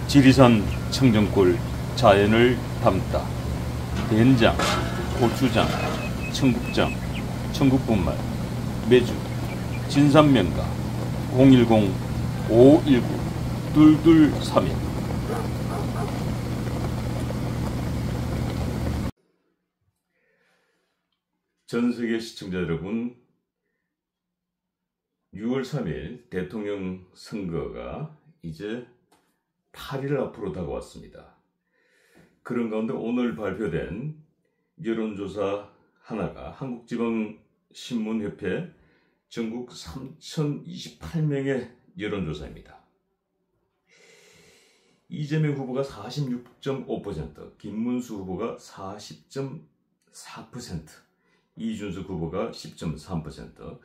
지리산 청정골 자연을 담다. 된장, 고추장, 청국장, 청국분말, 매주, 진산면가 010-519-2231. 전세계 시청자 여러분, 6월 3일 대통령 선거가 이제 8일 앞으로 다가왔습니다. 그런 가운데 오늘 발표된 여론조사 하나가 한국지방신문협회 전국 3,028명의 여론조사입니다. 이재명 후보가 46.5%, 김문수 후보가 40.4%, 이준석 후보가 10.3%,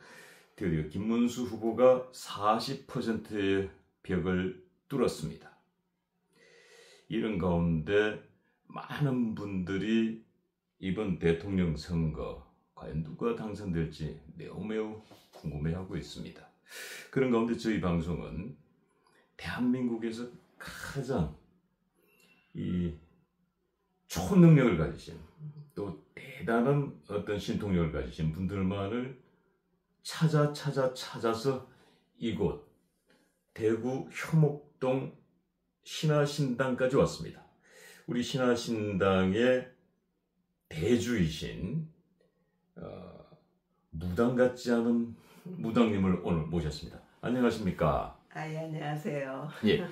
드디어 김문수 후보가 40%의 벽을 뚫었습니다. 이런 가운데 많은 분들이 이번 대통령 선거 과연 누가 당선될지 매우 궁금해하고 있습니다. 그런 가운데 저희 방송은 대한민국에서 가장 이 초능력을 가지신, 또 대단한 어떤 신통력을 가지신 분들만을 찾아서 이곳 대구 효목동 신화신당까지 왔습니다. 우리 신화신당의 대주이신 무당 같지 않은 무당님을 오늘 모셨습니다. 안녕하십니까? 예, 안녕하세요. 예,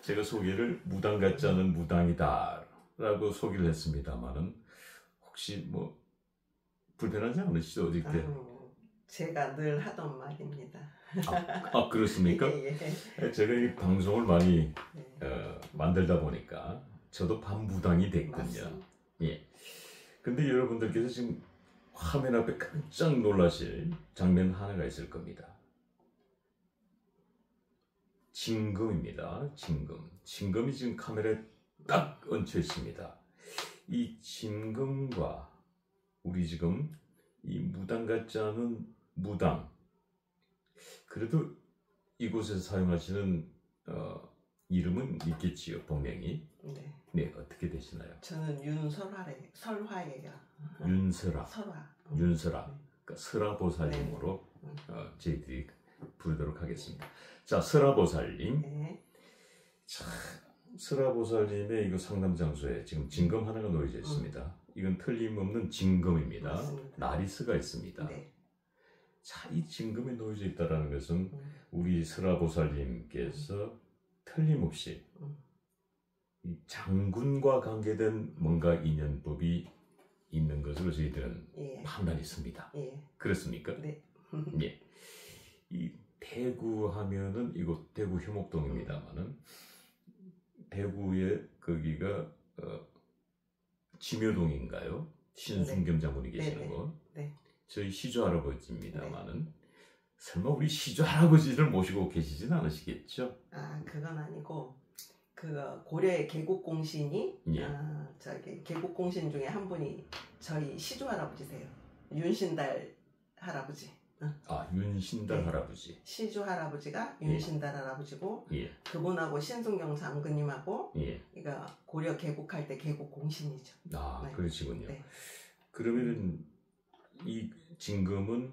제가 소개를 무당 같지 않은 무당이다 라고 소개를 했습니다만은 혹시 뭐 불편하지 않으시죠? 이렇게? 제가 늘 하던 말입니다. 그렇습니까? 예. 제가 이 방송을 많이 만들다 보니까 저도 반무당이 됐군요. 맞습니다. 예. 근데 여러분들께서 지금 화면 앞에 깜짝 놀라실 장면 하나가 있을 겁니다. 징검입니다. 징검이 지금 카메라에 딱 얹혀 있습니다. 이 징검과 우리 지금 이 무당 같지 않은 무당, 그래도 이곳에서 사용하시는 이름은 있겠지요, 본명이. 네, 어떻게 되시나요? 저는 설화예요. 윤설아. 설화. 윤설아. 그러니까 설화보살님으로 저희들이 부르도록 하겠습니다. 자, 설화보살님. 네. 자, 설화보살님의 이거 상담 장소에 지금 징검 하나가 놓여져 있습니다. 이건 틀림없는 징검입니다. 맞습니다. 나리스가 있습니다. 네. 자, 이 징검이 놓여져 있다는 것은 우리 설화보살님께서 틀림없이 이 장군과 관계된 뭔가 인연법이 있는 것으로 저희들은 판단이 씁니다. 그렇습니까? 네. 예. 이 대구 하면은 이곳 대구 효목동입니다만은 대구의 거기가 지묘동인가요? 신순겸 장군이 계시는 곳. 네. 저희 시조 할아버지입니다만은 설마 우리 시조 할아버지를 모시고 계시진 않으시겠죠? 그건 아니고 그 고려의 개국공신이 개국공신 중에 한 분이 저희 시조 할아버지세요. 윤신달 할아버지. 윤신달 할아버지. 시조 할아버지가 윤신달 할아버지고, 그분하고 신순경 장군님하고 그러니까 고려 개국할 때 개국공신이죠. 그러시군요. 네. 그러면은 이 징검은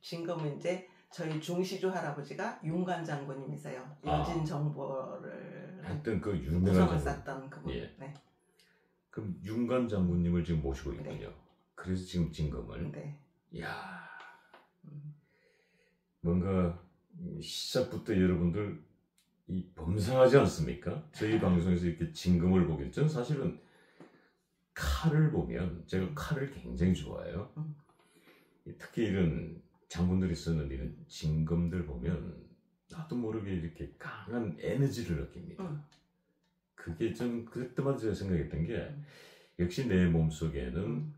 징검은 이제 저희 중시조 할아버지가 윤관 장군님이세요. 여진 정보를 했던 그 유명한 구성을 쌌던 그분. 네. 그럼 윤관 장군님을 지금 모시고 있군요. 그래서 지금 징검을. 이야, 뭔가 시작부터 여러분들 이 범상하지 않습니까? 저희 방송에서 이렇게 징검을 보길, 저는 사실은 칼을 보면, 제가 칼을 굉장히 좋아해요. 특히 이런 장군들이 쓰는 이런 징검들 보면 나도 모르게 이렇게 강한 에너지를 느낍니다. 그게 좀 그때마다 제가 생각했던 게, 역시 내 몸속에는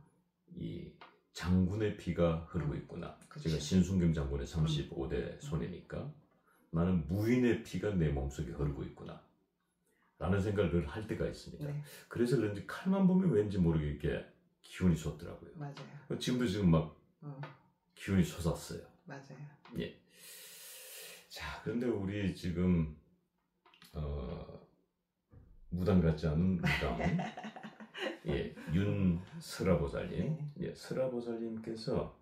이 장군의 피가 흐르고 있구나. 제가 신순겸 장군의 35대 손이니까 나는 무인의 피가 내 몸속에 흐르고 있구나 라는 생각을 할 때가 있습니다. 그래서 그런지 칼만 보면 왠지 모르게 이렇게 기운이 솟더라고요. 맞아요. 지금도 막 기운이 솟았어요. 맞아요. 자, 그런데 우리 지금 무당 같지 않은 무당. 예, 윤설아보살님. 예, 설아보살님께서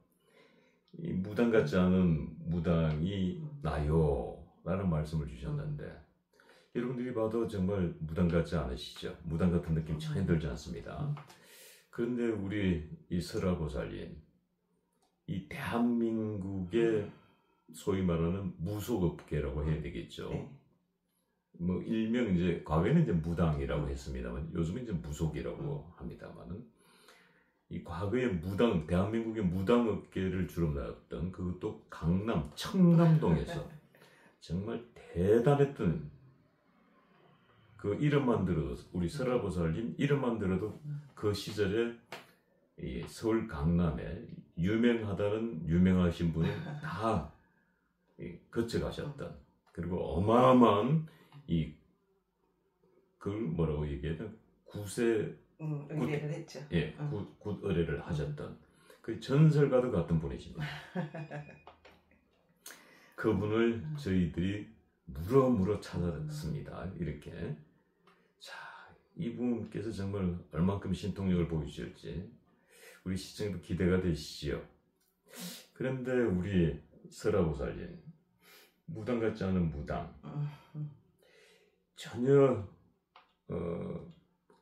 이 무당 같지 않은 무당이 나요 라는 말씀을 주셨는데 여러분들이 봐도 정말 무당 같지 않으시죠? 무당 같은 느낌 전혀 들지 않습니다. 그런데 우리 이 설아보살님, 이 대한민국의 소위 말하는 무속업계라고 해야 되겠죠. 뭐 일명 이제 과거에는 이제 무당이라고 했습니다만 요즘은 이제 무속이라고 합니다만은 이 과거의 무당, 대한민국의 무당업계를 주로 나왔던 그것도 강남 청남동에서 정말 대단했던 그 이름만 들어도 우리 설아보살님 이름만 들어도 그 시절에 이 서울 강남에 유명하신 분은 다 거쳐가셨던 그리고 어마어마한 그걸 뭐라고 얘기해야 구세 의뢰를 했죠. 예, 굿 의뢰를 하셨던 그 전설과도 같은 분이십니다. 그분을 저희들이 물어 찾아냈습니다. 이렇게 자, 이분께서 정말 얼만큼 신통력을 보여주실지 우리 시청도 기대가 되시지요. 그런데 우리 설아보살님 무당 같지 않은 무당 전혀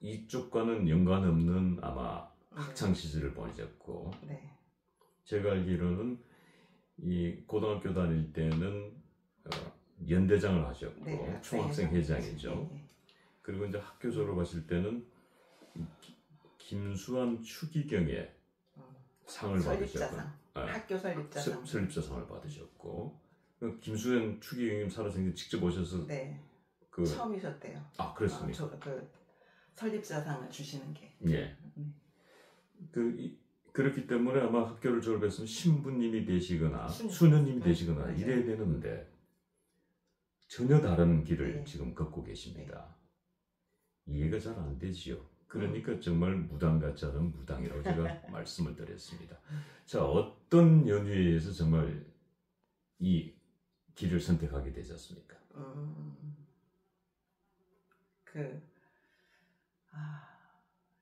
이쪽과는 연관 없는 아마 학창 시절을 보내셨고 제가 알기로는 이 고등학교 다닐 때는 연대장을 하셨고 총학생 회장이죠. 그리고 이제 학교 졸업하실 때는 김수환 추기경의 상을 받으셨고 학교 설립자상을 받으셨고 김수환 추기경님 살아생전 직접 오셔서 처음이셨대요. 아 그렇습니까? 그 설립자상을 주시는 게. 예. 그렇기 때문에 아마 학교를 졸업했으면 신부님이 되시거나 수녀님이 되시거나 이래야 되는데 전혀 다른 길을 지금 걷고 계십니다. 이해가 잘 안 되지요. 그러니까 정말 무당 같지 않은 무당이라고 제가 말씀을 드렸습니다. 자, 어떤 연유에 의해서 정말 이 길을 선택하게 되셨습니까?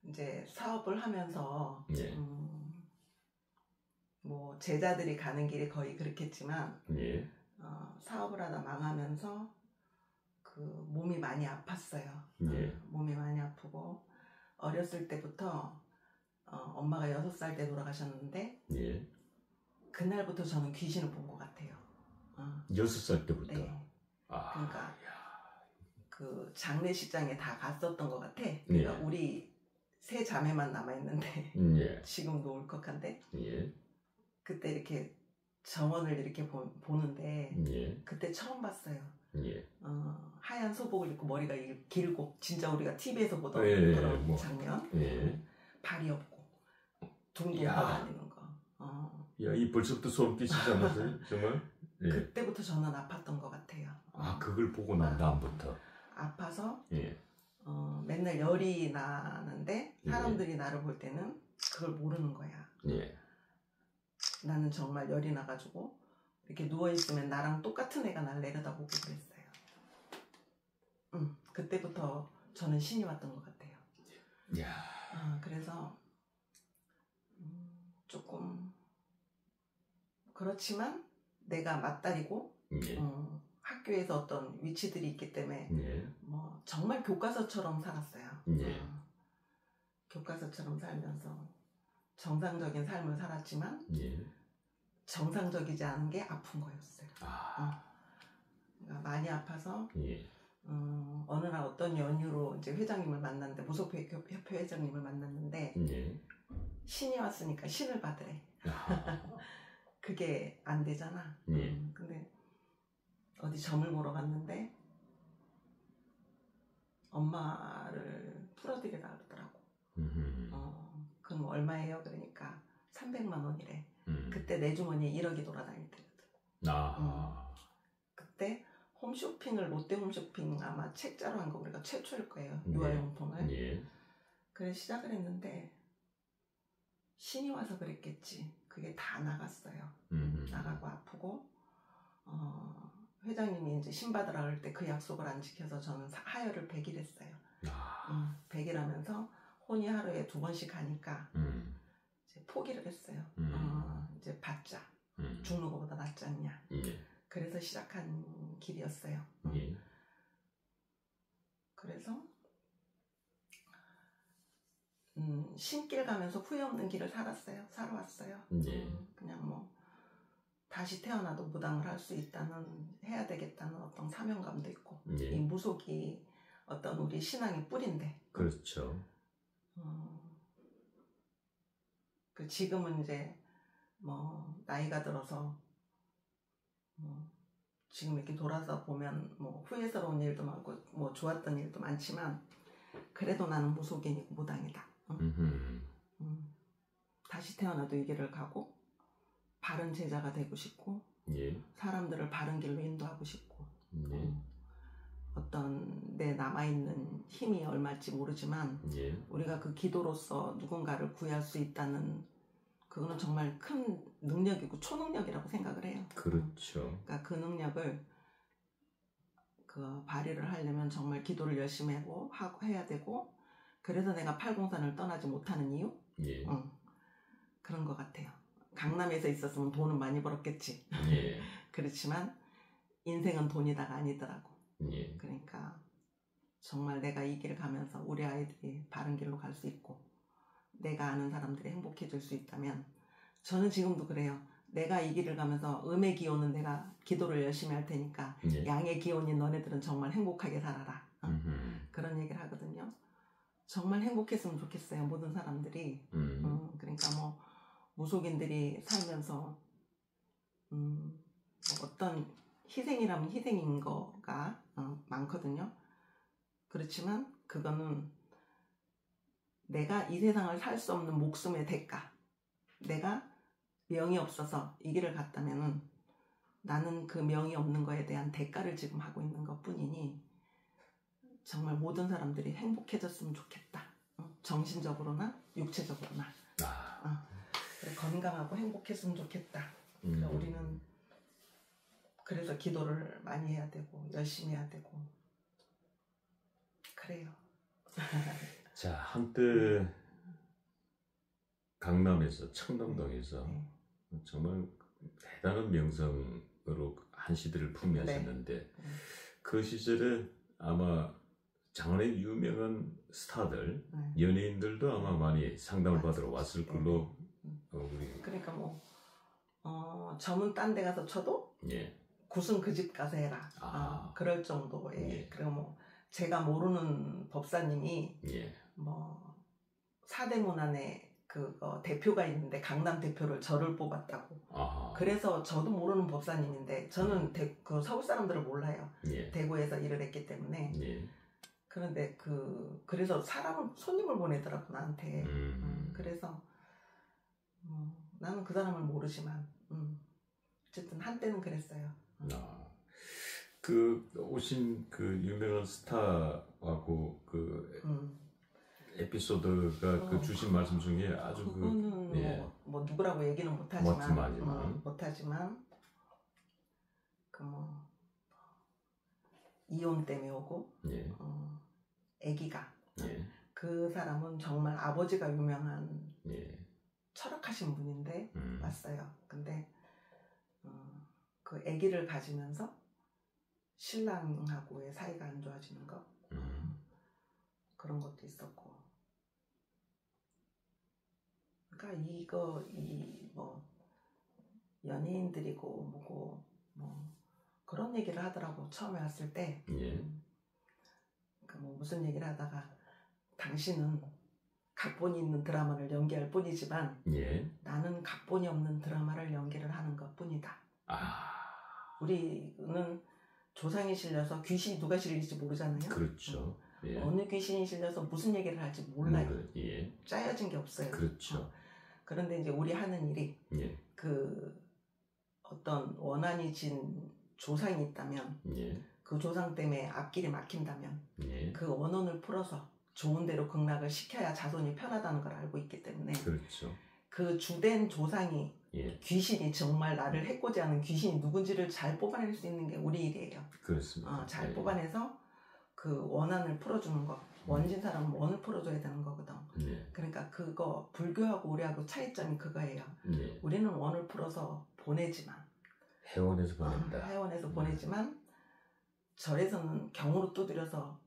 이제 사업을 하면서 뭐 제자들이 가는 길이 거의 그렇겠지만 사업을 하다 망하면서 그 몸이 많이 아팠어요. 몸이 많이 아프고 어렸을 때부터 엄마가 6살 때 돌아가셨는데 그날부터 저는 귀신을 본 것 같아요. 6살 때부터? 네. 그러니까 그 장례식장에 다 갔었던 것 같아. 그러니까 우리 3 자매만 남아있는데 지금도 울컥한데 그때 이렇게 정원을 이렇게 보는데 그때 처음 봤어요. 하얀 소복을 입고 머리가 길고 진짜 우리가 TV에서 보던 그런 장면. 발이 없고 둥둥 떠다니는 거. 야, 이 벌써부터 소름 끼치지 않았어요? 정말? 그때부터 저는 아팠던 것 같아요. 그걸 보고 난 다음부터 아파서 맨날 열이 나는데 사람들이 나를 볼 때는 그걸 모르는 거야. 나는 정말 열이 나가지고 이렇게 누워있으면 나랑 똑같은 애가 날 내려다보고 그랬어요. 그때부터 저는 신이 왔던 것 같아요. 그래서 조금 그렇지만 내가 맞다리고 학교에서 어떤 위치들이 있기 때문에 뭐 정말 교과서처럼 살았어요. 교과서처럼 살면서 정상적인 삶을 살았지만 정상적이지 않은 게 아픈 거였어요. 그러니까 많이 아파서 어느 날 어떤 연유로 이제 회장님을 만났는데 무속협회 회장님을 만났는데 신이 왔으니까 신을 받으래. 그게 안 되잖아. 근데 어디 점을 보러 갔는데 엄마를 풀어드리라 그러더라고. 그럼 얼마예요? 그러니까 300만 원이래. 그때 내 주머니에 1억이 돌아다닐 때거든. 그때 홈쇼핑을 롯데 홈쇼핑 아마 책자로 한 거 우리가 최초일 거예요. 유아용품을. 그래서 시작을 했는데 신이 와서 그랬겠지. 그게 다 나갔어요. 나가고 아프고 회장님이 이제 신받으라 할 때 그 약속을 안 지켜서 저는 하혈을 100일 했어요. 100일 하면서 혼이 하루에 2번씩 가니까 이제 포기를 했어요. 이제 받자. 죽는 것보다 낫지 않냐. 그래서 시작한 길이었어요. 그래서 신길 가면서 후회 없는 길을 살아왔어요. 그냥 뭐 다시 태어나도 무당을 할 수 있다는, 해야 되겠다는 어떤 사명감도 있고, 이 무속이 어떤 우리 신앙의 뿌리인데. 그렇죠. 그 지금은 이제 뭐 나이가 들어서 지금 이렇게 돌아서 보면 뭐 후회스러운 일도 많고 뭐 좋았던 일도 많지만 그래도 나는 무속인이고 무당이다. 다시 태어나도 이 길을 가고 바른 제자가 되고 싶고 사람들을 바른 길로 인도하고 싶고 어떤 내 남아있는 힘이 얼마일지 모르지만 우리가 그 기도로서 누군가를 구할 수 있다는 그거는 정말 큰 능력이고 초능력이라고 생각을 해요. 그렇죠. 그러니까 그 능력을 그 발휘를 하려면 정말 기도를 열심히 하고 해야 되고 그래서 내가 팔공산을 떠나지 못하는 이유? 그런 것 같아요. 강남에서 있었으면 돈은 많이 벌었겠지. 그렇지만 인생은 돈이다가 아니더라고. 그러니까 정말 내가 이 길을 가면서 우리 아이들이 바른 길로 갈 수 있고 내가 아는 사람들이 행복해질 수 있다면 저는 지금도 그래요. 내가 이 길을 가면서 음의 기운은 내가 기도를 열심히 할 테니까 양의 기운인 너네들은 정말 행복하게 살아라. 그런 얘기를 하거든요. 정말 행복했으면 좋겠어요. 모든 사람들이. 그러니까 뭐 무속인들이 살면서 뭐 어떤 희생이라면 희생인 거가 많거든요. 그렇지만 그거는 내가 이 세상을 살 수 없는 목숨의 대가. 내가 명이 없어서 이 길을 갔다면은 나는 그 명이 없는 거에 대한 대가를 지금 하고 있는 것 뿐이니 정말 모든 사람들이 행복해졌으면 좋겠다. 정신적으로나 육체적으로나. 건강하고 행복했으면 좋겠다. 그러니까 우리는 그래서 기도를 많이 해야 되고 열심히 해야 되고 그래요. 자, 한때 강남에서 청담동에서 정말 대단한 명성으로 한 시대를 풍미하셨는데 그 시절에 아마 장안의 유명한 스타들, 연예인들도 아마 많이 상담을 받으러 왔을 걸로 우리 그러니까 뭐 점은 딴 데 가서 쳐도 굿은 그 집 가서 해라. 그럴 정도의 그리고 뭐 제가 모르는 법사님이 뭐 사대문안에 그거 대표가 있는데 강남 대표를 저를 뽑았다고. 그래서 저도 모르는 법사님인데 저는 그 서울 사람들을 몰라요. 대구에서 일을 했기 때문에. 그런데 그래서 손님을 보내더라고 나한테. 그래서 나는 그 사람을 모르지만 어쨌든 한때는 그랬어요. 그 오신 그 유명한 스타하고 그 에피소드가 그 주신 말씀 중에 아주 그거는 뭐 누구라고 얘기는 못하지만 그 뭐 이혼 때문에 오고 아기가 그 사람은 정말 아버지가 유명한 철학하신 분인데 왔어요. 근데 그 아기를 가지면서 신랑하고의 사이가 안 좋아지는 거 그런 것도 있었고. 그러니까 뭐 연예인들이고 뭐고 뭐 그런 얘기를 하더라고 처음에 왔을 때. 그러니까 뭐 무슨 얘기를 하다가 당신은 각본이 있는 드라마를 연기할 뿐이지만 나는 각본이 없는 드라마를 연기를 하는 것 뿐이다. 우리는 조상이 실려서 귀신이 누가 실릴지 모르잖아요. 그렇죠. 어느 귀신이 실려서 무슨 얘기를 할지 몰라요. 짜여진 게 없어요. 그렇죠. 그런데 이제 우리 하는 일이 그 어떤 원한이 진 조상이 있다면 그 조상 때문에 앞길이 막힌다면 그 원혼을 풀어서 좋은 대로 극락을 시켜야 자손이 편하다는 걸 알고 있기 때문에 그렇죠. 그 주된 조상이 예. 귀신이 정말 나를 해코지 하는 귀신이 누군지를 잘 뽑아낼 수 있는 게 우리 일이에요. 그렇습니다. 잘 뽑아내서 그 원한을 풀어주는 거. 원진 사람은 원을 풀어줘야 되는 거거든. 그러니까 그거 불교하고 우리하고 차이점이 그거예요. 우리는 원을 풀어서 보내지만 회원에서 보낸다. 회원에서 보내지만 절에서는 경으로 두드려서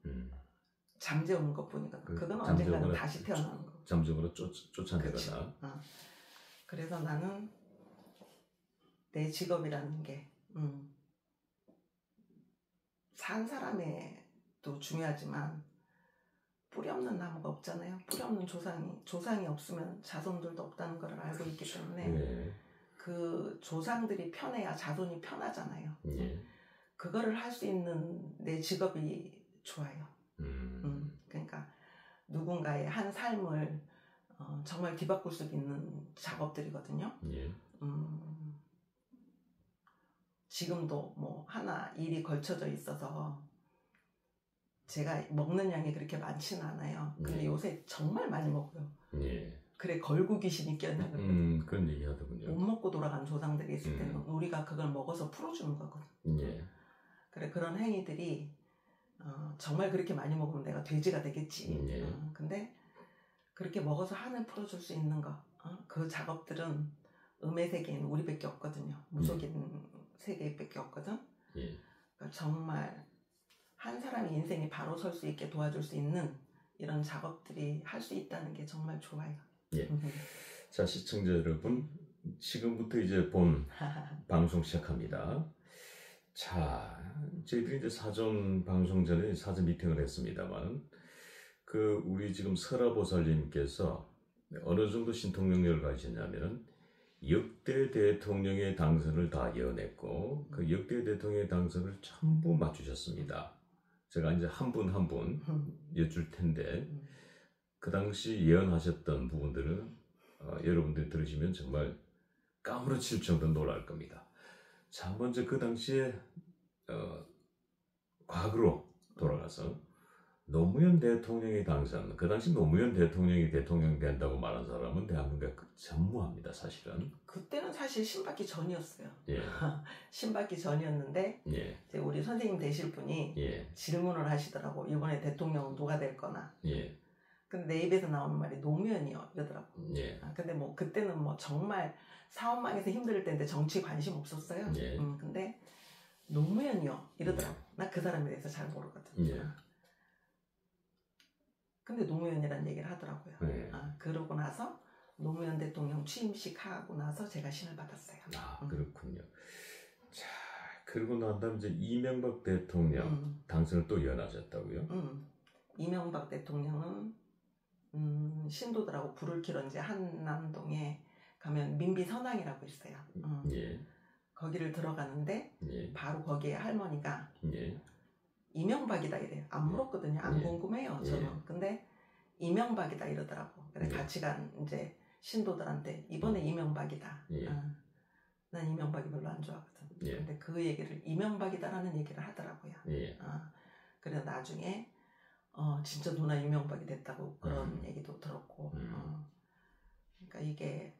잠재우는 것뿐이거든. 그건 언젠가는 다시 태어나는 거. 잠적으로 쫓아내거나. 그래서 나는 내 직업이라는 게 산 사람에도 중요하지만 뿌리 없는 나무가 없잖아요. 뿌리 없는 조상이 없으면 자손들도 없다는 걸 알고 있기 때문에 그 조상들이 편해야 자손이 편하잖아요. 그거를 할 수 있는 내 직업이 좋아요. 그러니까 누군가의 한 삶을 정말 뒤바꿀 수 있는 작업들이거든요. 지금도 뭐 하나 일이 걸쳐져 있어서 제가 먹는 양이 그렇게 많지는 않아요. 근데 요새 정말 많이 먹어요. 그래 걸고 귀신이 꼈냐 그러거든. 그런 얘기 하더군요. 못 먹고 돌아간 조상들이 있을 때는 우리가 그걸 먹어서 풀어주는 거거든. 그래 그런 행위들이 정말 그렇게 많이 먹으면 내가 돼지가 되겠지. 근데 그렇게 먹어서 한을 풀어줄 수 있는 거, 그 작업들은 음의 세계에는 우리밖에 없거든요. 무속인 세계밖에 없거든. 그러니까 정말 한 사람의 인생이 바로 설 수 있게 도와줄 수 있는 이런 작업들이 할 수 있다는 게 정말 좋아요. 자, 시청자 여러분, 지금부터 이제 본 방송 시작합니다. 자, 저희들이 이제 사전 방송 전에 사전 미팅을 했습니다만, 우리 지금 설화보살님께서 어느 정도 신통력을 가지셨냐면은, 역대 대통령의 당선을 다 예언했고, 그 역대 대통령의 당선을 전부 맞추셨습니다. 제가 이제 한 분 한 분 여쭐 텐데, 그 당시 예언하셨던 부분들은 여러분들이 들으시면 정말 까무러칠 정도로 놀랄 겁니다. 자, 먼저 그 당시에 과거로 돌아가서 노무현 대통령의 당선, 그 당시 노무현 대통령이 대통령 된다고 말한 사람은 대한민국에 전무합니다, 사실은. 그때는 사실 신받기 전이었어요. 신받기 전이었는데 이제 우리 선생님 되실 분이 질문을 하시더라고. 이번에 대통령은 누가 될 거나. 근데 내 입에서 나오는 말이 노무현이요 이러더라고. 근데 뭐 그때는 뭐 정말 사업망에서 힘들 때인데 정치 관심 없었어요. 근데 노무현이요 이러더라고. 나 그 사람에 대해서 잘 모르거든. 근데 노무현이라는 얘기를 하더라고요. 그러고 나서 노무현 대통령 취임식 하고 나서 제가 신을 받았어요. 그렇군요. 자, 그러고 난 다음에 이제 이명박 대통령 당선을 또 예언하셨다고요? 이명박 대통령은 신도들하고 불을 켜러 이제 한남동에 가면 민비 선왕이라고 있어요. 거기를 들어가는데 바로 거기에 할머니가 이명박이다 이래요. 안 물었거든요. 안 궁금해요. 저는. 근데 이명박이다 이러더라고. 그래 같이 간 이제 신도들한테 이번에 이명박이다. 난 이명박이 별로 안 좋아하거든. 근데 그 얘기를 이명박이다라는 얘기를 하더라고요. 그래서 나중에 진짜 누나 이명박이 됐다고 그런 얘기도 들었고. 그러니까 이게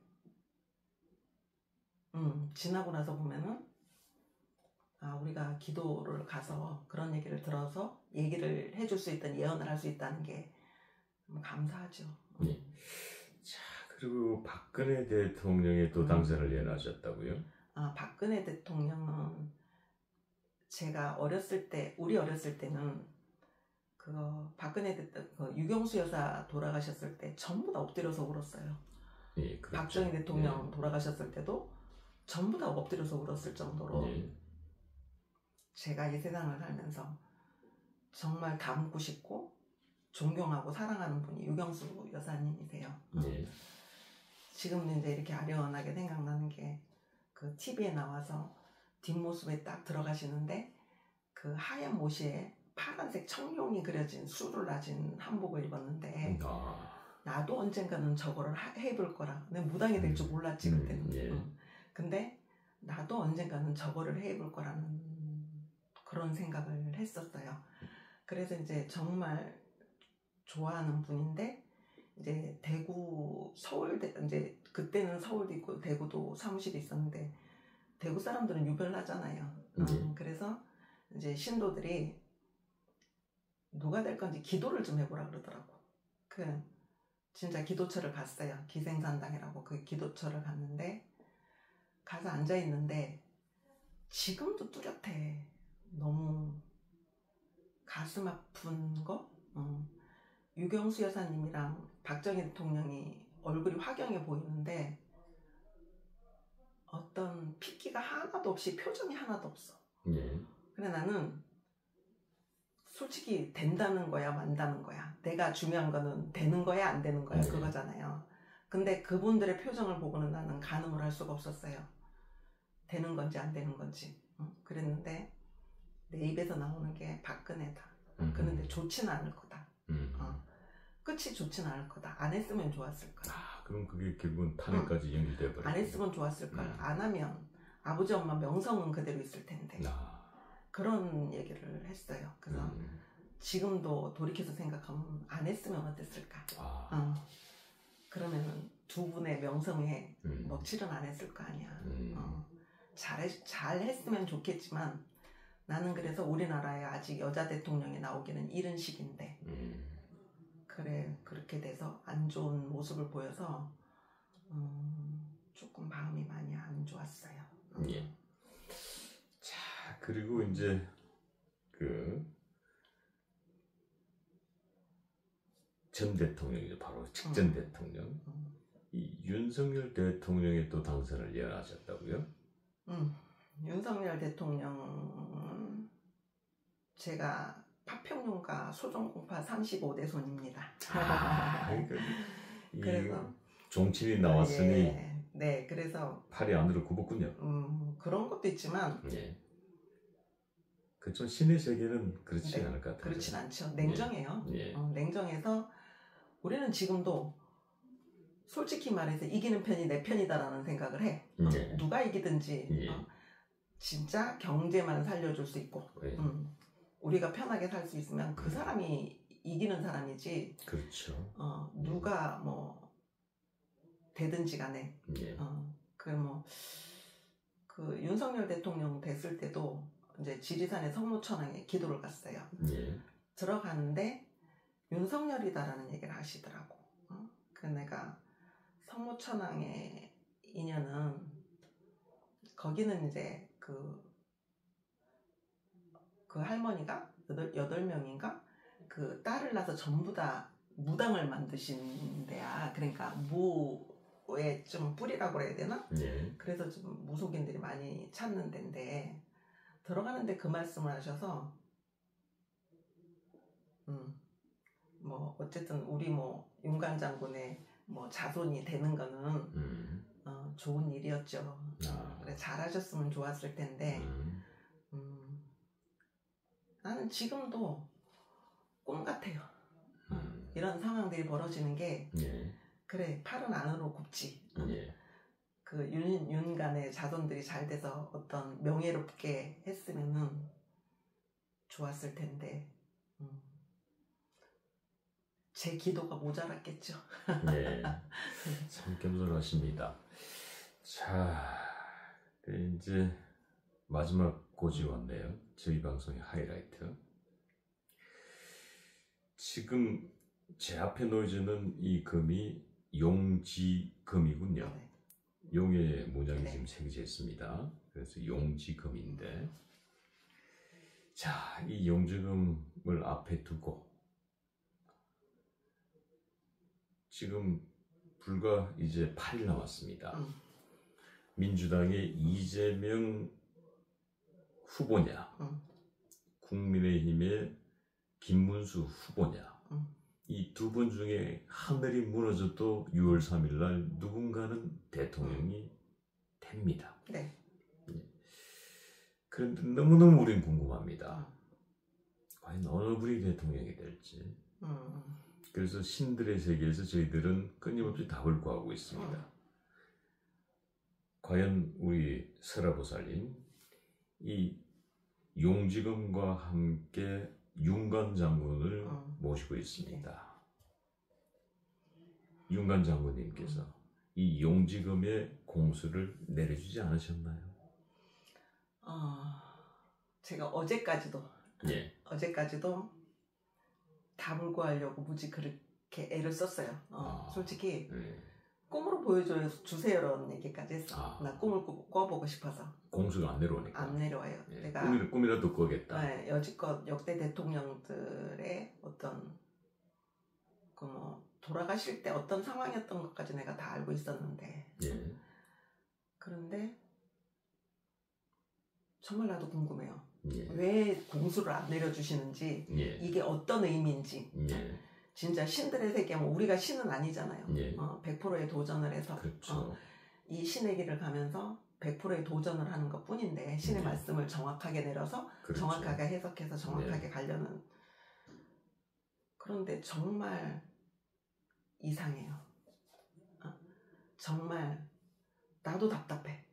지나고 나서 보면은 우리가 기도를 가서 그런 얘기를 들어서 얘기를 해줄 수 있던 예언을 할 수 있다는 게 감사하죠. 자, 그리고 박근혜 대통령이 또 당선을 예언하셨다고요? 박근혜 대통령은 제가 어렸을 때, 우리 어렸을 때는 박근혜 대통령, 유경수 여사 돌아가셨을 때 전부 다 엎드려서 울었어요. 그렇죠. 박정희 대통령 돌아가셨을 때도 전부 다 엎드려서 울었을 정도로 제가 이 세상을 살면서 정말 닮고 싶고 존경하고 사랑하는 분이 유경수 여사님이세요. 지금은 이제 이렇게 아련하게 생각나는 게 그 TV에 나와서 뒷모습에 딱 들어가시는데 그 하얀 모시에 파란색 청룡이 그려진 수를 나진 한복을 입었는데 나도 언젠가는 저거를 해볼 거라. 내가 무당이 될 줄 몰랐지 그때는. 근데 나도 언젠가는 저거를 해볼 거라는 그런 생각을 했었어요. 그래서 이제 정말 좋아하는 분인데 이제 대구, 서울대, 이제 그때는 서울도 있고 대구도 사무실이 있었는데 대구 사람들은 유별나잖아요. 그래서 이제 신도들이 누가 될 건지 기도를 좀 해보라 그러더라고. 진짜 기도처를 갔어요. 기생산당이라고 그 기도처를 갔는데 가서 앉아 있는데 지금도 뚜렷해. 너무 가슴 아픈 거. 유경수 여사님이랑 박정희 대통령이 얼굴이 화경해 보이는데 어떤 핏기가 하나도 없이 표정이 하나도 없어. 그래 나는 솔직히 된다는 거야 만다는 거야. 내가 중요한 거는 되는 거야 안 되는 거야 그거잖아요. 근데 그분들의 표정을 보고는 나는 가늠을 할 수가 없었어요. 되는 건지 안 되는 건지. 그랬는데 내 입에서 나오는 게 박근혜다. 그런데 좋지는 않을 거다. 끝이 좋지는 않을 거다. 안 했으면 좋았을 거야. 그럼 그게 결국은 탄핵까지 연결돼 버려. 안 했으면 좋았을 거야. 안 하면 아버지 엄마 명성은 그대로 있을 텐데. 그런 얘기를 했어요. 그래서 지금도 돌이켜서 생각하면 안 했으면 어땠을까. 그러면은 두 분의 명성에 먹칠은 안 했을 거 아니야. 잘 했으면 좋겠지만 나는 그래서 우리나라에 아직 여자 대통령이 나오기는 이른 시기인데 그래 그렇게 돼서 안 좋은 모습을 보여서 조금 마음이 많이 안 좋았어요. 자 그리고 이제 전 대통령이죠. 바로 직전 대통령. 이 윤석열 대통령이 또 당선을 예언하셨다고요? 윤석열 대통령은 제가 파평윤과 소정공파 35대 손입니다. 그래서 종친이 나왔으니 네, 그래서 팔이 안으로 굽었군요. 그런 것도 있지만 그렇죠. 신의 세계는 그렇지 않을 것 같아요. 그렇진 않죠. 냉정해요. 냉정해서 우리는 지금도 솔직히 말해서 이기는 편이 내 편이다라는 생각을 해. 누가 이기든지 진짜 경제만 살려줄 수 있고 우리가 편하게 살 수 있으면 그 사람이 이기는 사람이지. 그렇죠. 누가 뭐 되든지 간에 그 윤석열 대통령 됐을 때도 이제 지리산의 성모천왕에 기도를 갔어요. 들어가는데 윤석열이다라는 얘기를 하시더라고. 그 내가 성모천왕의 인연은 거기는 이제 그 할머니가 8명인가 그 딸을 낳아서 전부 다 무당을 만드신 데야. 그러니까 무에 좀 뿌리라고 그래야 되나? 그래서 좀 무속인들이 많이 찾는 데인데 들어가는데 그 말씀을 하셔서 뭐 어쨌든 우리 뭐 윤관 장군의 뭐 자손이 되는 거는 좋은 일이었죠. 그래 잘하셨으면 좋았을 텐데 나는 지금도 꿈 같아요. 이런 상황들이 벌어지는 게 그래 팔은 안으로 굽지. 그 윤간의 자손들이 잘 돼서 어떤 명예롭게 했으면은 좋았을 텐데 제 기도가 모자랐겠죠. 참 겸손하십니다. 자, 이제 마지막 고지 왔네요. 저희 방송의 하이라이트. 지금 제 앞에 놓여지는 이 금이 용지금이군요. 용의 문양이 지금 새겨져 있습니다. 그래서 용지금인데, 자, 이 용지금을 앞에 두고 지금 불과 이제 8일 남았습니다. 민주당의 이재명 후보냐, 국민의힘의 김문수 후보냐, 이 두 분 중에 하늘이 무너져도 6월 3일 날 누군가는 대통령이 됩니다. 그런데 너무너무 우린 궁금합니다. 과연 어느 분이 대통령이 될지. 그래서 신들의 세계에서 저희들은 끊임없이 답을 구하고 있습니다. 과연 우리 설아보살님 이 용지금과 함께 윤관 장군을 모시고 있습니다. 윤관 장군님께서 이 용지금의 공수를 내려주지 않으셨나요? 제가 어제까지도 답을 구하려고 무지 그렇게 애를 썼어요. 솔직히 꿈으로 보여주세요라는 얘기까지 했어. 나 꿈을 꿔보고 싶어서. 공수가 안 내려오니까. 안 내려와요. 예. 내가 꿈이라도 꿔겠다. 네, 여지껏 역대 대통령들의 어떤 돌아가실 때 어떤 상황이었던 것까지 내가 다 알고 있었는데. 예. 그런데 정말 나도 궁금해요. 예. 왜 공수를 안 내려주시는지, 예. 이게 어떤 의미인지. 예. 진짜 신들의 세계면 우리가 신은 아니잖아요. 예. 100%의 도전을 해서 그렇죠. 이 신의 길을 가면서 100%의 도전을 하는 것 뿐인데 신의 말씀을 정확하게 내려서 그렇죠. 정확하게 해석해서 정확하게 가려는. 그런데 정말 이상해요. 정말 나도 답답해.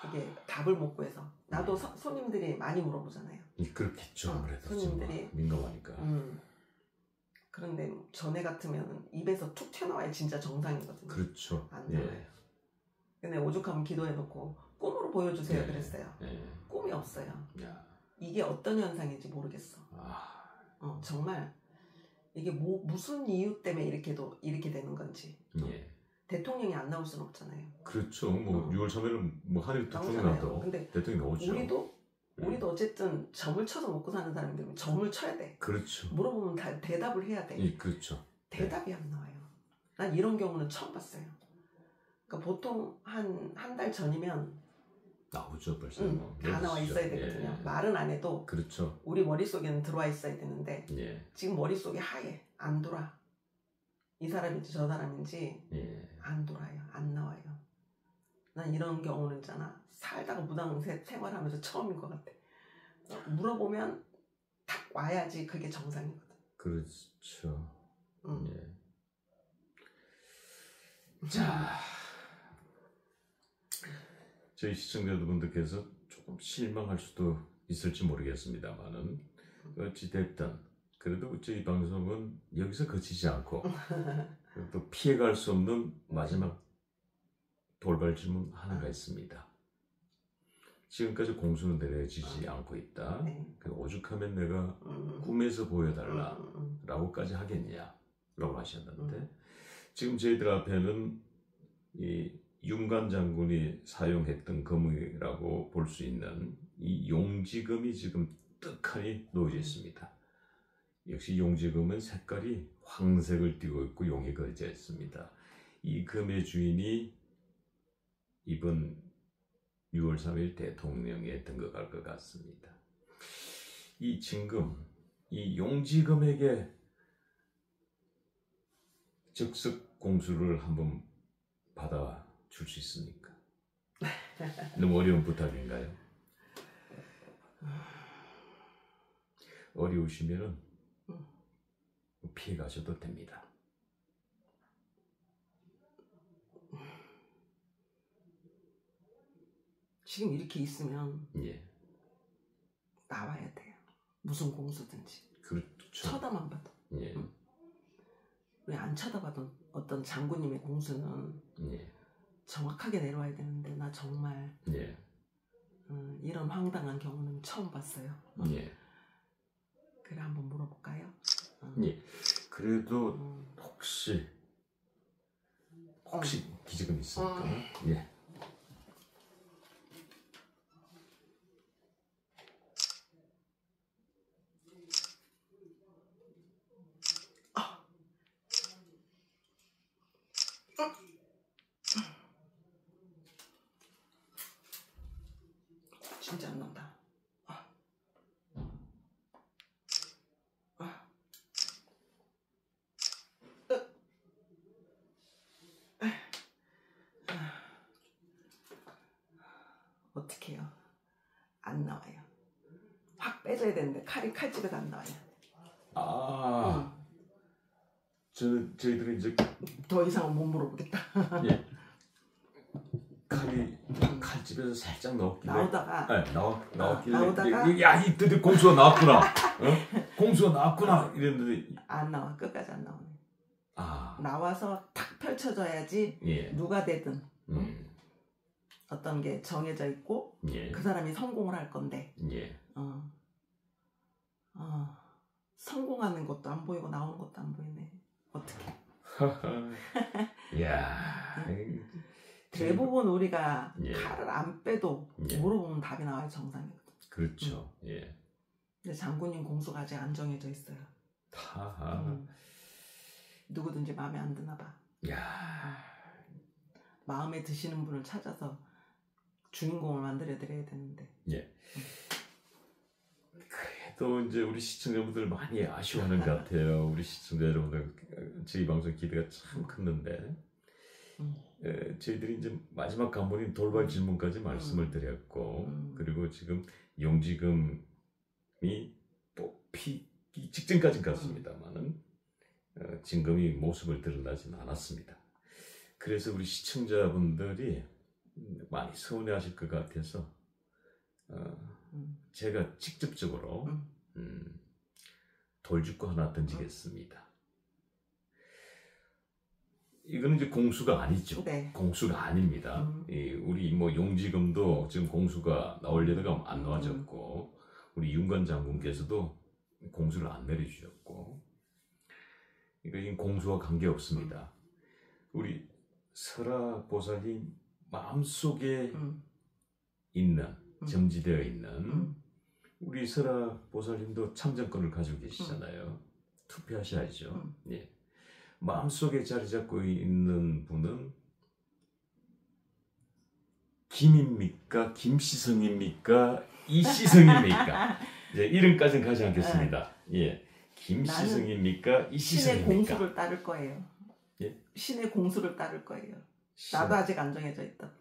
이게 답을 못 구해서. 나도 손님들이 많이 물어보잖아요. 그렇겠죠. 아무래도 손님들이 민감하니까. 그런데 전에 같으면 입에서 툭 튀어나와야 진짜 정상이거든요. 그렇죠. 안 나와요. 근데 오죽하면 기도해놓고 꿈으로 보여주세요 그랬어요. 꿈이 없어요. 이게 어떤 현상인지 모르겠어. 정말 이게 무슨 이유 때문에 이렇게 되는 건지. 대통령이 안 나올 수는 없잖아요. 그렇죠. 6월 3일은 하늘이 뚝 나도 근데 대통령이 나오죠. 우리도 어쨌든 점을 쳐서 먹고 사는 사람들은 점을 쳐야 돼. 그렇죠. 물어보면 대답을 해야 돼. 그렇죠. 대답이 안 나와요. 난 이런 경우는 처음 봤어요. 그러니까 보통 한 달 전이면 나오죠. 벌써 다 나와 있어야 되거든요. 말은 안 해도 그렇죠. 우리 머릿속에는 들어와 있어야 되는데 지금 머릿속이 하얘. 안 돌아. 이 사람인지 저 사람인지 안 돌아요. 안 나와요. 난 이런 경우는 있잖아. 살다가 무당 생활하면서 처음인 것 같아. 물어보면 딱 와야지 그게 정상이거든. 그렇죠. 자, 저희 시청자분들께서 조금 실망할 수도 있을지 모르겠습니다만은 어찌됐든 그래도 저희 방송은 여기서 그치지 않고 또 피해갈 수 없는 마지막 돌발 질문 하나가 있습니다. 지금까지 공수는 내려지지 않고 있다. 오죽하면 내가 꿈에서 보여달라 라고까지 하겠냐 라고 하셨는데 지금 저희들 앞에는 이 윤관 장군이 사용했던 금이라고 볼 수 있는 이 용지금이 지금 떡하니 놓여져 있습니다. 역시 용지금은 색깔이 황색을 띠고 있고 용이 걸져 있습니다. 이 금의 주인이 이번 6월 3일 대통령에 등극할 것 같습니다. 이 진금, 이 용지금에게 즉석 공수를 한번 받아줄 수 있습니까? 너무 어려운 부탁인가요? 어려우시면 피해 가셔도 됩니다. 지금 이렇게 있으면 나와야 돼요. 무슨 공수든지. 그렇죠. 쳐다만 봐도. 왜 안 쳐다봐도 어떤 장군님의 공수는 정확하게 내려와야 되는데 나 정말 이런 황당한 경우는 처음 봤어요. 그래 한번 물어볼까요? 그래도 혹시 기적은 있습니까? 진짜 안 나온다. 어떻게 해요? 안 나와요. 확 빼줘야 되는데 칼집에서 안 나와요. 저희들은 이제 더 이상은 못 물어보겠다. 칼집에서 살짝 넣었길래 나오다가 야 이들이 공수가 나왔구나. 공수가 나왔구나 이랬는데 안 나와. 끝까지 안 나오네. 나와서 탁 펼쳐져야지 예. 누가 되든 어떤 게 정해져 있고 예. 그 사람이 성공을 할 건데 예. 성공하는 것도 안 보이고 나오는 것도 안 보이네. 어떻게? 야. 대부분 우리가 예. 칼을 안 빼도 예. 물어보면 답이 나와요. 정상이거든. 그렇죠. 예. 근데 장군님 공수가 아직 안 정해져 있어요. 누구든지 마음에 안 드나 봐. 야. 마음에 드시는 분을 찾아서 주인공을 만들어 드려야 되는데. 예. 그래도 이제 우리 시청자분들 많이 아쉬워하는 것 같아요. 우리 시청자 여러분들 저희 방송 기대가 참 컸는데 저희들이 이제 마지막 간본인 돌발 질문까지 말씀을 드렸고 그리고 지금 용지금이 뽑히기 직전까지 갔습니다만은 진금이 모습을 드러나지는 않았습니다. 그래서 우리 시청자분들이 많이 서운해하실 것 같아서 제가 직접적으로 돌직구 하나 던지겠습니다. 이거는 이제 공수가 아니죠. 네. 공수가 아닙니다. 우리 뭐 용지금도 지금 공수가 나오려다가 안 나와졌고 우리 윤관 장군께서도 공수를 안 내려주셨고 이거 공수와 관계 없습니다. 우리 설아 보살님 마음속에 있는 점지되어 있는 우리 설아 보살님도 참정권을 가지고 계시잖아요. 투표하셔야죠. 예. 마음속에 자리 잡고 있는 분은 김입니까? 김시성입니까? 이시성입니까? 예, 이름까지는 가지 않겠습니다. 예, 김시성입니까? 이시성입니까? 신의 공수를 따를 거예요. 예? 신의 공수를 따를 거예요. 나도 아직 안 정해져 있다.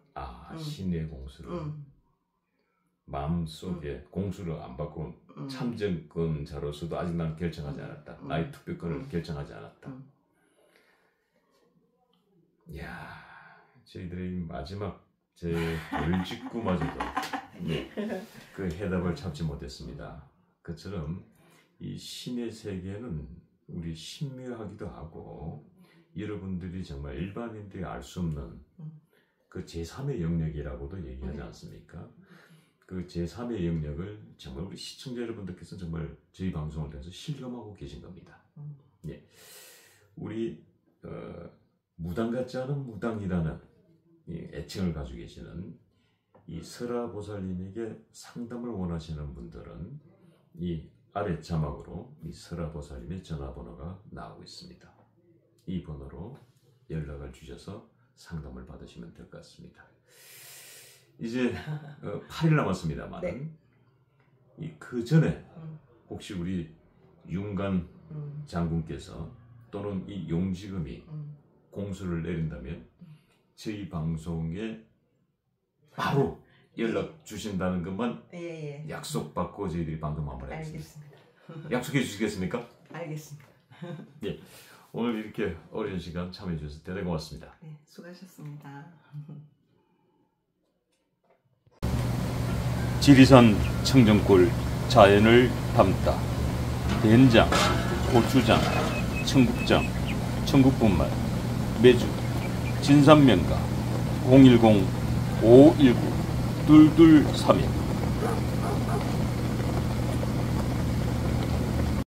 신의 공수를 마음속에 공수를 안 받고 참정권자로서도 아직 난 결정하지 않았다. 나의 투표권을 결정하지 않았다. 이야, 저희들의 마지막 제 돌직구마저도 그 해답을 찾지 못했습니다. 그처럼 이 신의 세계는 우리 신묘하기도 하고 여러분들이 정말 일반인들이 알 수 없는 그 제3의 영역이라고도 얘기하지 않습니까? 그 제3의 영역을 정말 우리 시청자 여러분들께서 정말 저희 방송을 통해서 실감하고 계신 겁니다. 예, 우리 무당 같지 않은 무당이라는 이 애칭을 가지고 계시는 이 설아보살님에게 상담을 원하시는 분들은 이 아래 자막으로 이 설아보살님의 전화번호가 나오고 있습니다. 이 번호로 연락을 주셔서 상담을 받으시면 될 것 같습니다. 이제 8일 남았습니다만 네. 그 전에 혹시 우리 윤관 장군께서 또는 이 용지금이 공수를 내린다면 저희 방송에 바로 연락 주신다는 것만 약속받고 저희들이 방송 마무리하겠습니다. 약속해 주시겠습니까? 알겠습니다. 예, 오늘 이렇게 어려운 시간 참여해 주셔서 대단히 고맙습니다. 네, 수고하셨습니다. 지리산 청정골 자연을 담다 된장, 고추장, 청국장, 청국분말 매주 진산면가 010-519-2231